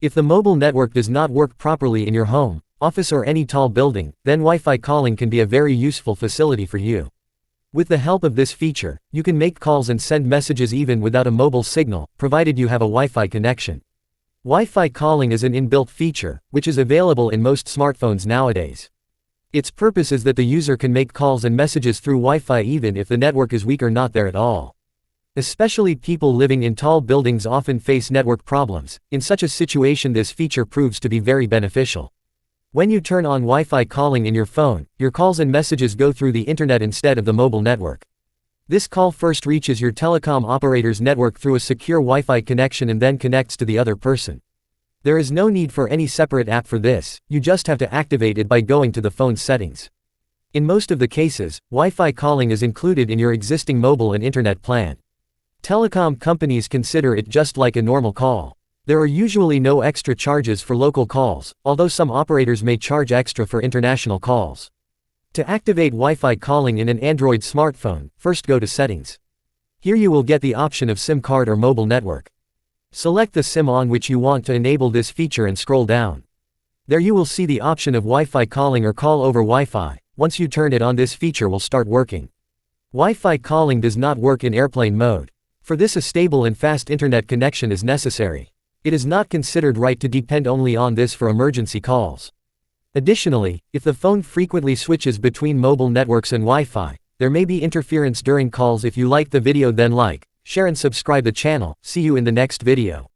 If the mobile network does not work properly in your home, office or any tall building, then Wi-Fi calling can be a very useful facility for you. With the help of this feature, you can make calls and send messages even without a mobile signal, provided you have a Wi-Fi connection. Wi-Fi calling is an inbuilt feature, which is available in most smartphones nowadays. Its purpose is that the user can make calls and messages through Wi-Fi even if the network is weak or not there at all. Especially people living in tall buildings often face network problems. In such a situation, this feature proves to be very beneficial. When you turn on Wi-Fi calling in your phone, your calls and messages go through the internet instead of the mobile network. This call first reaches your telecom operator's network through a secure Wi-Fi connection and then connects to the other person. There is no need for any separate app for this, you just have to activate it by going to the phone's settings. In most of the cases, Wi-Fi calling is included in your existing mobile and internet plan. Telecom companies consider it just like a normal call. There are usually no extra charges for local calls, although some operators may charge extra for international calls. To activate Wi-Fi calling in an Android smartphone, first go to Settings. Here you will get the option of SIM card or mobile network. Select the SIM on which you want to enable this feature and scroll down. There you will see the option of Wi-Fi calling or call over Wi-Fi. Once you turn it on, this feature will start working. Wi-Fi calling does not work in airplane mode. For this, a stable and fast internet connection is necessary. It is not considered right to depend only on this for emergency calls. Additionally, if the phone frequently switches between mobile networks and Wi-Fi, there may be interference during calls. If you like the video, then like, share and subscribe the channel. See you in the next video.